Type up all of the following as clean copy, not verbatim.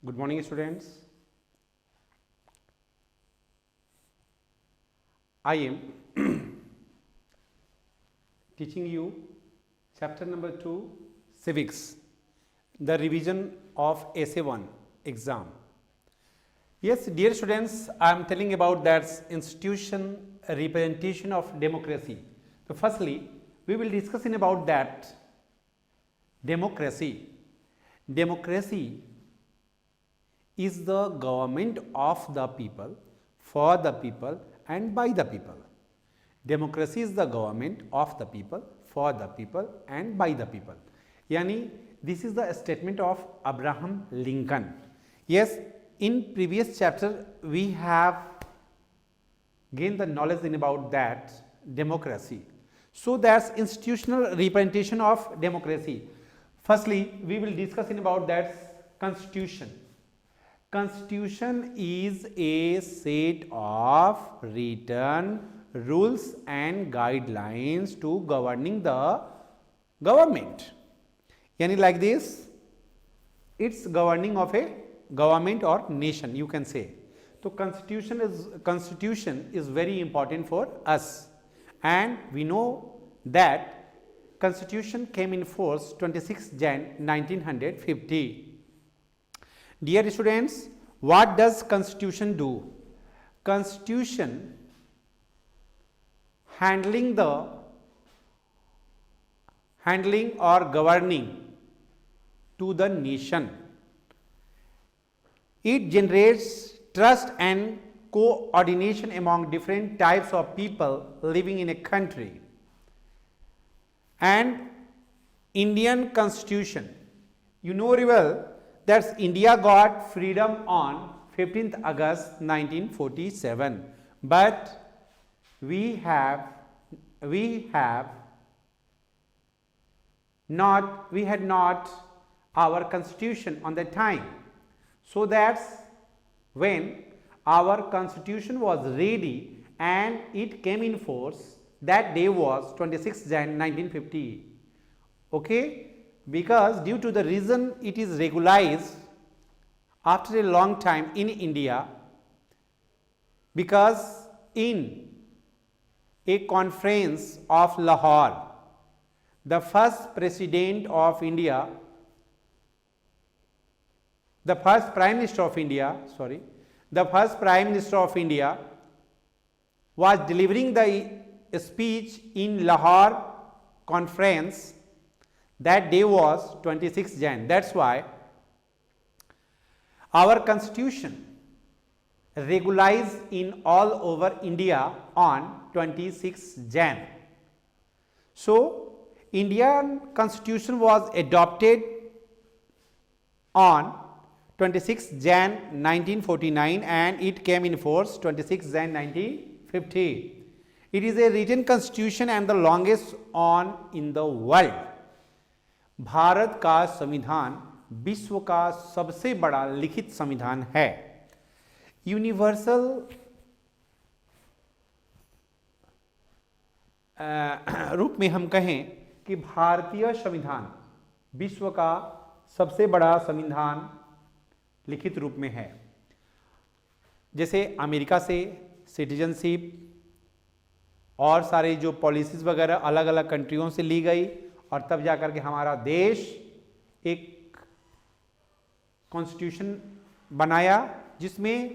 Good morning, students. I am teaching you chapter number 2, Civics, the revision of Essay 1 exam. Yes, dear students, I am telling about that institution representation of democracy. So, firstly, we will discuss in about that democracy. Democracy is the government of the people, for the people and by the people. Democracy is the government of the people, for the people and by the people. Yani this is the statement of Abraham Lincoln. Yes, in previous chapter we have gained the knowledge in about that democracy. So that's institutional representation of democracy. Firstly, we will discuss in about that constitution. Constitution is a set of written rules and guidelines to governing the government. Yani like this, it's governing of a government or nation, you can say. So constitution is very important for us, and we know that constitution came in force 26 Jan 1950. Dear students, what does constitution do? Constitution handling or governing to the nation. It generates trust and coordination among different types of people living in a country. And Indian constitution, you know very well that India got freedom on 15th August 1947, but we had not our constitution on that time. So that's when our constitution was ready and it came in force. That day was 26 Jan 1950. Okay, because due to the reason it is regularized after a long time in India, because in a conference of Lahore, the first president of India, the first prime minister of India was delivering the speech in Lahore conference. That day was 26 Jan. That's why our constitution regularized in all over India on 26 Jan. So Indian constitution was adopted on 26 Jan 1949 and it came in force 26 Jan 1950. It is a written constitution and the longest on in the world. Bharat का संविधान विश्व का सबसे बड़ा लिखित संविधान है. Universal रूप में हम कहें कि भारतीय संविधान विश्व का सबसे बड़ा संविधान लिखित रूप में है. जैसे अमेरिका से सिटीजनशिप और सारे जो पॉलिसीज वगैरह अलग अलग कंट्रियों से ली गई और तब जाकर के हमारा देश एक कॉन्स्टिट्यूशन बनाया जिसमें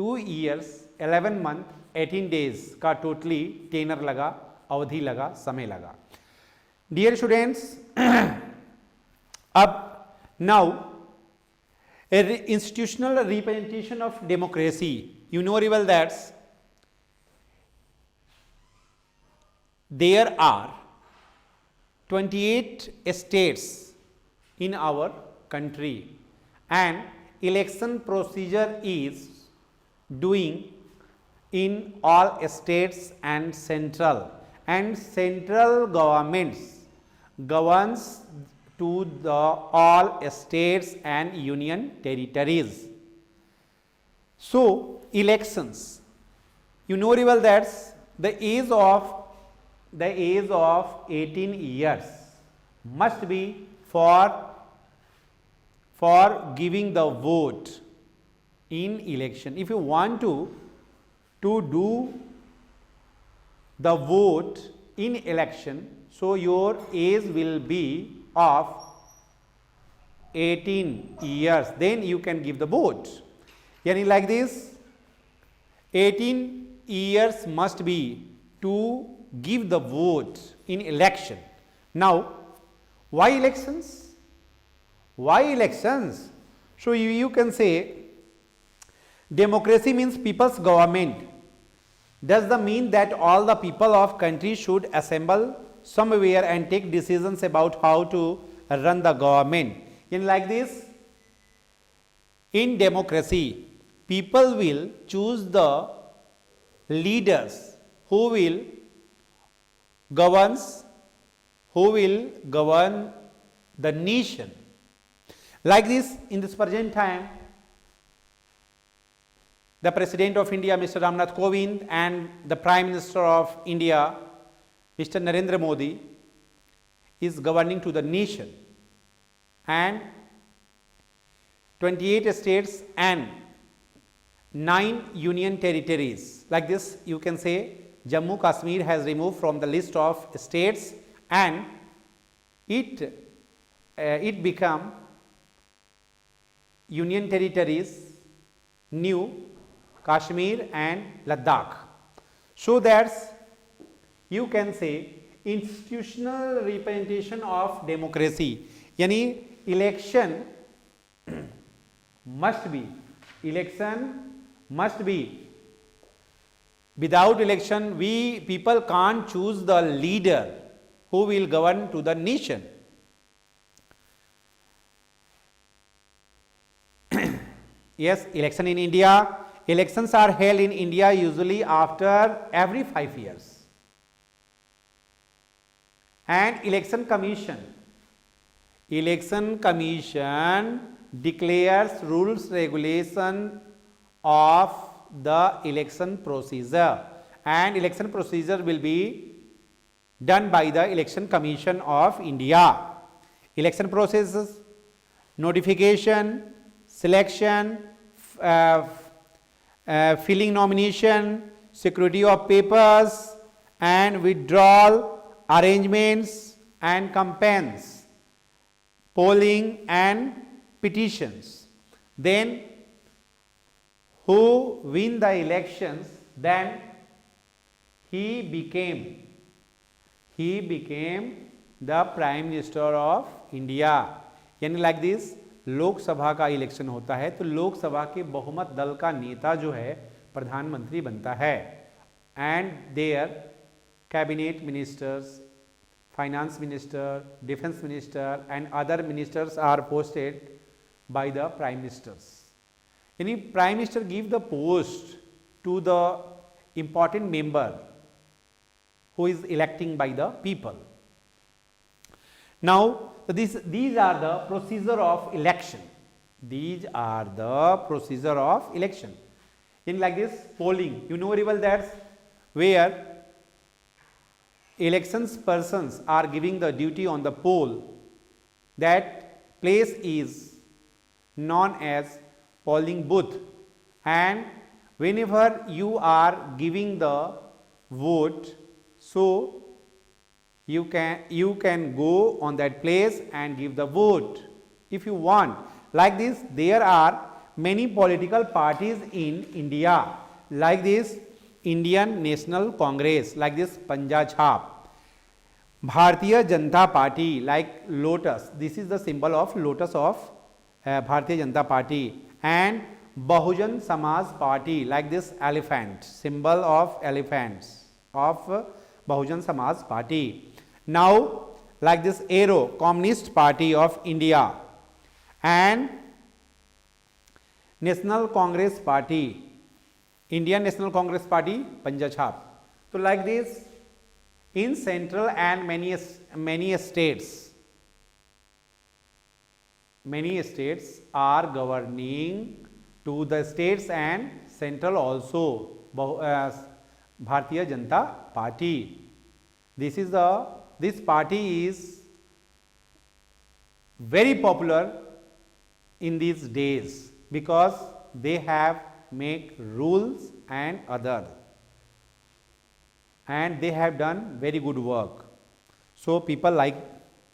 2 years 11 month 18 days का टोटली टेनर लगा, अवधि लगा, समय लगा. डियर स्टूडेंट्स, अब now institutional representation of democracy. You know very well that there are 28 states in our country and election procedure is doing in all states and central governments governs to the all states and union territories. So elections, you know very well that the age of 18 years must be for for giving the vote in election. If you want to do the vote in election, so your age will be of 18 years, then you can give the vote. Yani like this, 18 years must be to give the vote in election. Now, why elections? Why elections? So you can say democracy means people's government. Does that mean that all the people of country should assemble somewhere and take decisions about how to run the government? In like this, in democracy, people will choose the leaders who will govern the nation. Like this, in this present time, the President of India, Mr. Ramnath Kovind, and the Prime Minister of India, Mr. Narendra Modi, is governing to the nation, and 28 states and 9 union territories. Like this, you can say Jammu Kashmir has removed from the list of states, and it become union territories, new Kashmir and Ladakh. So that's, you can say, institutional representation of democracy. Yani election must be, without election people can't choose the leader who will govern to the nation. Yes, election in India. Elections are held in India usually after every 5 years. And election commission declares rules, regulation of the election procedure, and election procedure will be done by the Election Commission of India. Election processes, notification, selection, filling nomination, security of papers, and withdrawal, arrangements and campaigns, polling and petitions. Then who win the elections, then he became the Prime Minister of India. यानी like this, Lok Sabha का election होता है तो लोकसभा के बहुमत दल का नेता जो है प्रधानमंत्री बनता है, and there cabinet ministers, finance minister, defence minister and other ministers are posted by the prime ministers. यानी prime minister give the post to the important member who is electing by the people. Now, these are the procedure of election. These are the procedure of election. In like this, polling, you know very well that's where elections persons are giving the duty on the poll. That place is known as polling booth, and whenever you are giving the vote, so you can go on that place and give the vote if you want. Like this, there are many political parties in India, like this Indian National Congress, like this Panja Chhap, Bharatiya Janata Party, like lotus, this is the symbol of lotus of Bharatiya Janata Party, and Bahujan Samaj Party, like this elephant, symbol of elephants of Bahujan Samaj Party. Now, like this arrow, Communist Party of India, and National Congress Party, Indian National Congress Party, Panja Chhap. So, like this, in central and many states are governing to the states and central also, Bharatiya Janata Party. This party is very popular in these days because they have make rules and other, and they have done very good work. So people like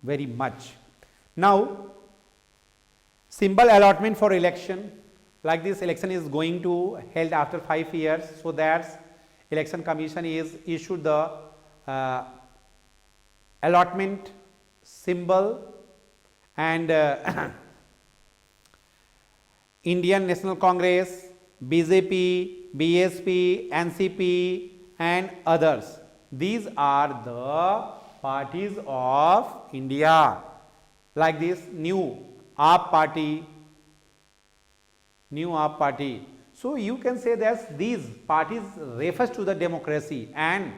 very much. Now symbol allotment for election, like this election is going to held after 5 years, so that election commission is issued the allotment symbol, and Indian National Congress, BJP, BSP, NCP and others, these are the parties of India. Like this new AAP party, so you can say that these parties refers to the democracy, and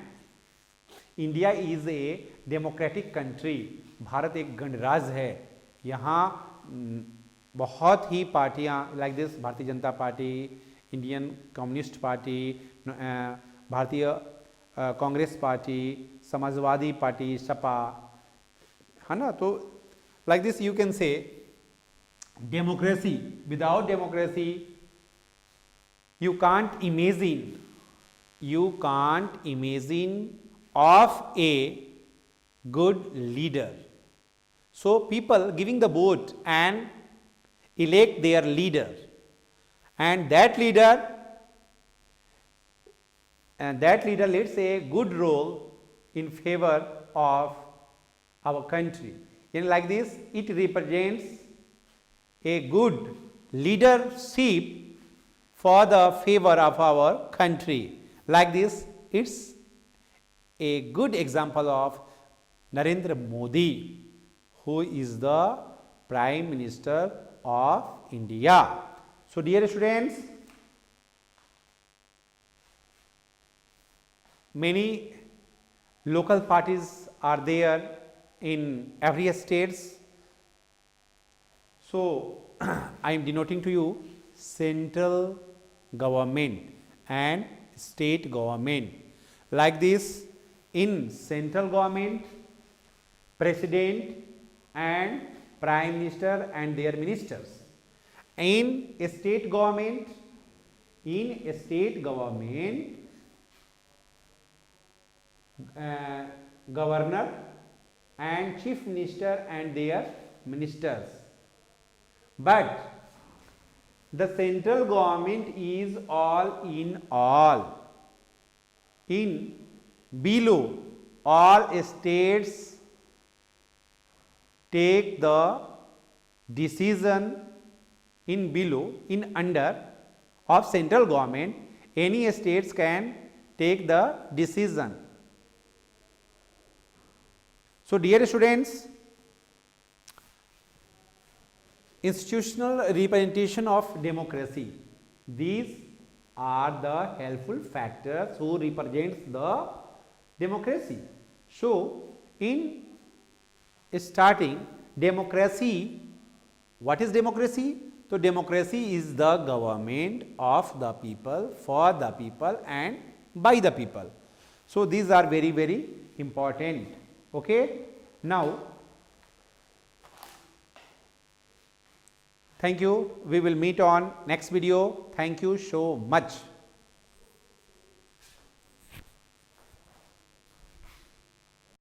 India is a democratic country. Bharat एक गणराज्य है, यहाँ बहुत ही पार्टियाँ like this Bharatiya Janata party, Indian communist party, भारतीय Congress party, Samajwadi party, Sapa, है ना. तो like this you can say democracy. Without democracy you can't imagine of a good leader. So people giving the vote and elect their leader, and that leader let's say a good role in favor of our country. And like this it represents a good leadership for the favor of our country. Like this it's a good example of Narendra Modi, who is the Prime Minister of India. So dear students, many local parties are there in every states. So I am denoting to you central government and state government. Like this, in central government, president and prime minister and their ministers. In a state government, governor and chief minister and their ministers. But the central government is all in all. In below, all states take the decision. In below, in under of central government, any states can take the decision. So dear students, institutional representation of democracy, these are the helpful factors who represents the democracy. So in starting, democracy, what is democracy? So democracy is the government of the people, for the people and by the people. So these are very, very important. Okay. Now thank you. We will meet on next video. Thank you so much.